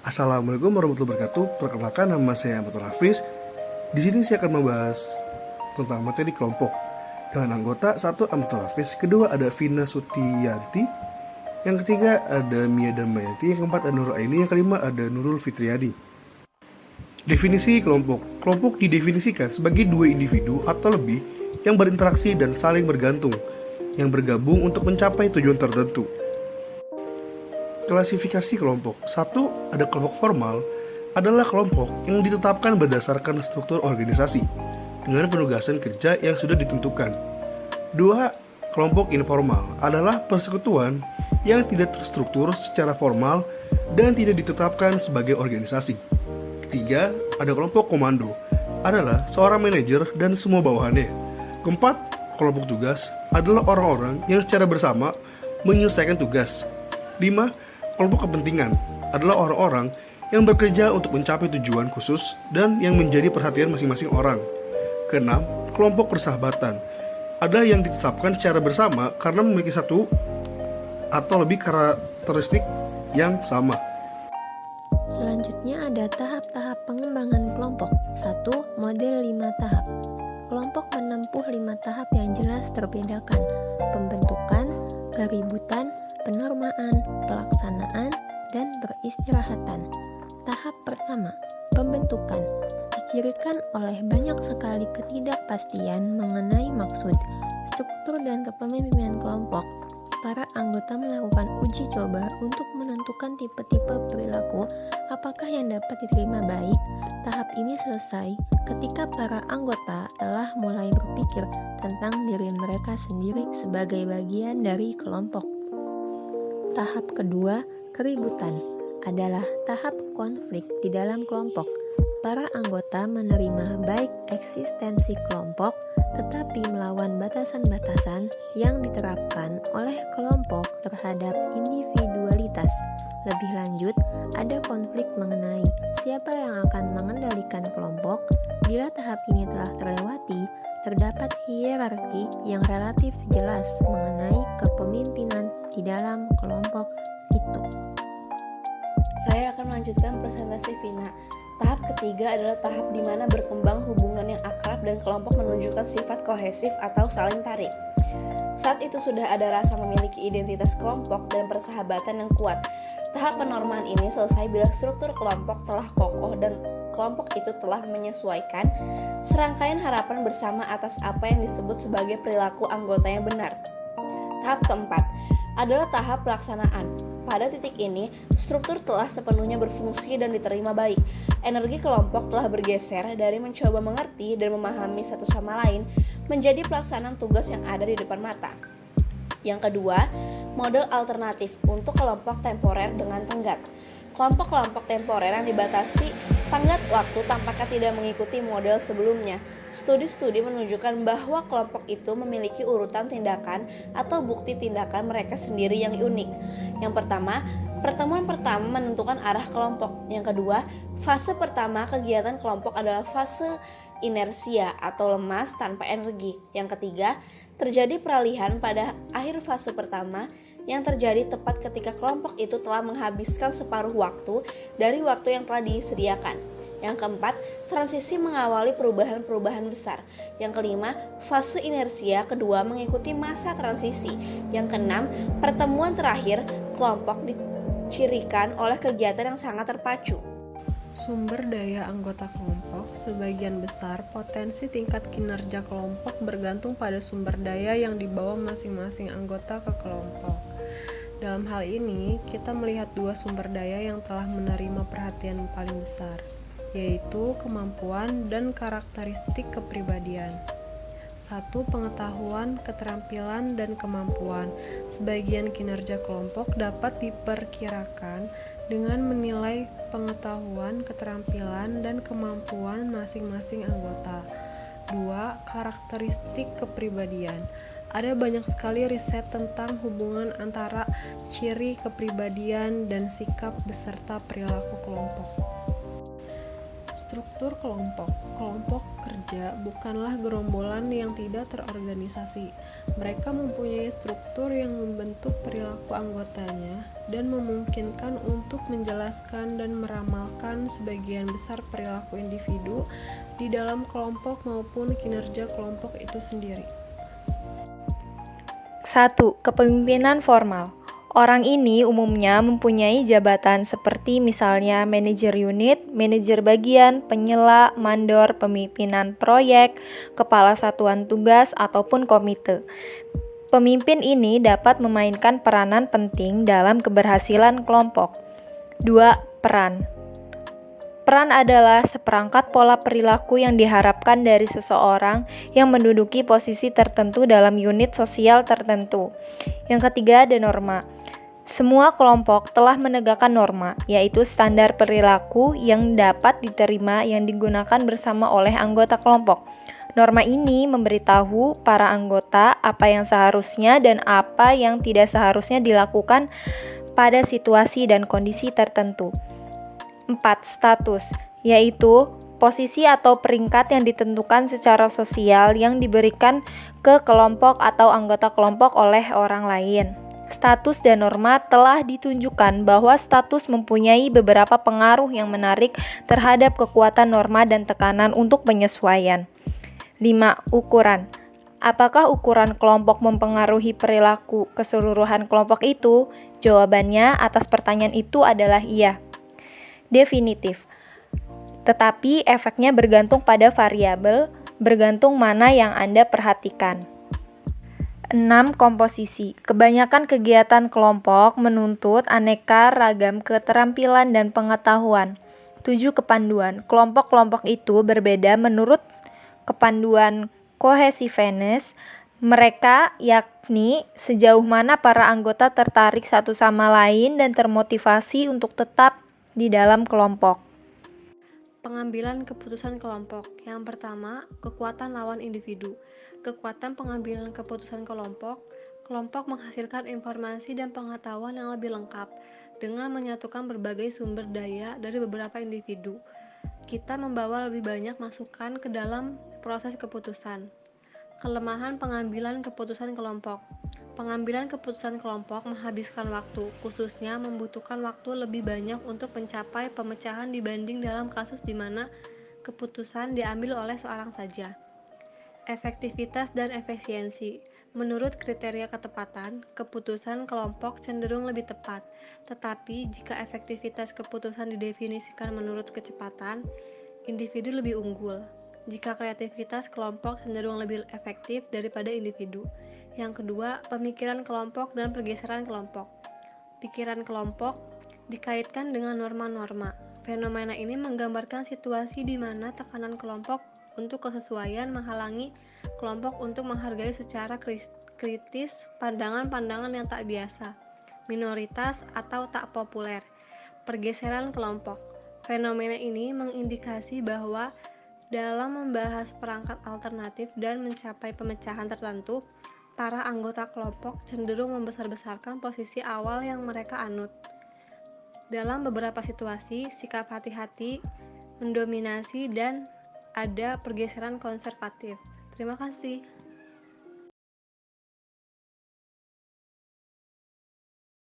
Assalamualaikum warahmatullahi wabarakatuh. Perkenalkan, nama saya Ahmad Hafiz. Di sini saya akan membahas tentang materi kelompok dengan anggota satu Ahmad Hafiz, kedua ada Vina Sutiyanti, yang ketiga ada Mia Damayanti, yang keempat ada Nur Aini, yang kelima ada Nurul Fitriadi. Definisi kelompok. Kelompok didefinisikan sebagai dua individu atau lebih yang berinteraksi dan saling bergantung, yang bergabung untuk mencapai tujuan tertentu. Klasifikasi kelompok. 1. Ada kelompok formal, adalah kelompok yang ditetapkan berdasarkan struktur organisasi dengan penugasan kerja yang sudah ditentukan. 2. Kelompok informal adalah persekutuan yang tidak terstruktur secara formal dan tidak ditetapkan sebagai organisasi. Ketiga, ada kelompok komando, adalah seorang manajer dan semua bawahannya. Keempat, kelompok tugas adalah orang-orang yang secara bersama menyelesaikan tugas. 5. Kelompok kepentingan adalah orang-orang yang bekerja untuk mencapai tujuan khusus dan yang menjadi perhatian masing-masing orang. Keenam, kelompok persahabatan ada yang ditetapkan secara bersama karena memiliki satu atau lebih karakteristik yang sama. Selanjutnya ada tahap-tahap pengembangan kelompok. 1. Model 5 tahap. Kelompok menempuh 5 tahap yang jelas terbedakan: pembentukan, keributan, penormaan, pelaksanaan, dan peristirahatan. Tahap pertama, pembentukan, dicirikan oleh banyak sekali ketidakpastian mengenai maksud, struktur, dan kepemimpinan kelompok. Para anggota melakukan uji coba untuk menentukan tipe-tipe perilaku apakah yang dapat diterima baik. Tahap ini selesai ketika para anggota telah mulai berpikir tentang diri mereka sendiri sebagai bagian dari kelompok. Tahap kedua, keributan, adalah tahap konflik di dalam kelompok. Para anggota menerima baik eksistensi kelompok, tetapi melawan batasan-batasan yang diterapkan oleh kelompok terhadap individualitas. Lebih lanjut, ada konflik mengenai siapa yang akan mengendalikan kelompok. Bila tahap ini telah terlewati, terdapat hierarki yang relatif jelas mengenai kepemimpinan di dalam kelompok itu. Saya akan melanjutkan presentasi Vina. Tahap ketiga adalah tahap di mana berkembang hubungan yang akrab dan kelompok menunjukkan sifat kohesif atau saling tarik. Saat itu sudah ada rasa memiliki identitas kelompok dan persahabatan yang kuat. Tahap penormaan ini selesai bila struktur kelompok telah kokoh dan kelompok itu telah menyesuaikan serangkaian harapan bersama atas apa yang disebut sebagai perilaku anggota yang benar. Tahap keempat adalah tahap pelaksanaan. Pada titik ini, struktur telah sepenuhnya berfungsi dan diterima baik. Energi kelompok telah bergeser dari mencoba mengerti dan memahami satu sama lain menjadi pelaksanaan tugas yang ada di depan mata. Yang kedua, model alternatif untuk kelompok temporer dengan tenggat. Kelompok-kelompok temporer yang dibatasi tenggat waktu tampaknya tidak mengikuti model sebelumnya. Studi-studi menunjukkan bahwa kelompok itu memiliki urutan tindakan atau bukti tindakan mereka sendiri yang unik. Yang pertama, pertemuan pertama menentukan arah kelompok. Yang kedua, fase pertama kegiatan kelompok adalah fase inersia atau lemas tanpa energi. Yang ketiga, terjadi peralihan pada akhir fase pertama yang terjadi tepat ketika kelompok itu telah menghabiskan separuh waktu dari waktu yang telah disediakan. Yang keempat, transisi mengawali perubahan-perubahan besar. Yang kelima, fase inersia kedua mengikuti masa transisi. Yang keenam, pertemuan terakhir kelompok dicirikan oleh kegiatan yang sangat terpacu. Sumber daya anggota kelompok. Sebagian besar potensi tingkat kinerja kelompok bergantung pada sumber daya yang dibawa masing-masing anggota ke kelompok. Dalam hal ini, kita melihat dua sumber daya yang telah menerima perhatian paling besar, yaitu kemampuan dan karakteristik kepribadian. 1. Pengetahuan, keterampilan, dan kemampuan. Sebagian kinerja kelompok dapat diperkirakan dengan menilai pengetahuan, keterampilan, dan kemampuan masing-masing anggota. 2. Karakteristik kepribadian. Ada banyak sekali riset tentang hubungan antara ciri kepribadian dan sikap beserta perilaku kelompok. Struktur kelompok. Kelompok kerja bukanlah gerombolan yang tidak terorganisasi. Mereka mempunyai struktur yang membentuk perilaku anggotanya dan memungkinkan untuk menjelaskan dan meramalkan sebagian besar perilaku individu di dalam kelompok maupun kinerja kelompok itu sendiri. 1. Kepemimpinan formal. Orang ini umumnya mempunyai jabatan seperti misalnya manajer unit, manajer bagian, penyela, mandor, pemimpinan proyek, kepala satuan tugas, ataupun komite. Pemimpin ini dapat memainkan peranan penting dalam keberhasilan kelompok. 2. Peran. Peran adalah seperangkat pola perilaku yang diharapkan dari seseorang yang menduduki posisi tertentu dalam unit sosial tertentu. Yang ketiga ada norma. Semua kelompok telah menegakkan norma, yaitu standar perilaku yang dapat diterima yang digunakan bersama oleh anggota kelompok. Norma ini memberitahu para anggota apa yang seharusnya dan apa yang tidak seharusnya dilakukan pada situasi dan kondisi tertentu. 4. Status, yaitu posisi atau peringkat yang ditentukan secara sosial yang diberikan ke kelompok atau anggota kelompok oleh orang lain. Status dan norma telah ditunjukkan bahwa status mempunyai beberapa pengaruh yang menarik terhadap kekuatan norma dan tekanan untuk penyesuaian. 5. Ukuran. Apakah ukuran kelompok mempengaruhi perilaku keseluruhan kelompok itu? Jawabannya atas pertanyaan itu adalah iya. Definitif. Tetapi efeknya bergantung pada variabel, bergantung mana yang Anda perhatikan. 6. Komposisi. Kebanyakan kegiatan kelompok menuntut aneka ragam keterampilan dan pengetahuan. 7. Kepanduan. Kelompok-kelompok itu berbeda menurut kepanduan kohesiveness mereka, yakni sejauh mana para anggota tertarik satu sama lain dan termotivasi untuk tetap di dalam kelompok. Pengambilan keputusan kelompok. Yang pertama, kekuatan lawan individu. Kekuatan pengambilan keputusan kelompok menghasilkan informasi dan pengetahuan yang lebih lengkap dengan menyatukan berbagai sumber daya dari beberapa individu. Kita membawa lebih banyak masukan ke dalam proses keputusan. Kelemahan pengambilan keputusan kelompok. Pengambilan keputusan kelompok menghabiskan waktu, khususnya membutuhkan waktu lebih banyak untuk mencapai pemecahan dibanding dalam kasus di mana keputusan diambil oleh seorang saja. Efektivitas dan efisiensi. Menurut kriteria ketepatan, keputusan kelompok cenderung lebih tepat, tetapi jika efektivitas keputusan didefinisikan menurut kecepatan, individu lebih unggul. Jika kreativitas kelompok cenderung lebih efektif daripada individu. Yang kedua, pemikiran kelompok dan pergeseran kelompok. Pikiran kelompok dikaitkan dengan norma-norma. Fenomena ini menggambarkan situasi di mana tekanan kelompok untuk kesesuaian menghalangi kelompok untuk menghargai secara kritis pandangan-pandangan yang tak biasa, minoritas atau tak populer. Pergeseran kelompok. Fenomena ini mengindikasi bahwa dalam membahas perangkat alternatif dan mencapai pemecahan tertentu, para anggota kelompok cenderung membesar-besarkan posisi awal yang mereka anut. Dalam beberapa situasi, sikap hati-hati mendominasi dan ada pergeseran konservatif. Terima kasih.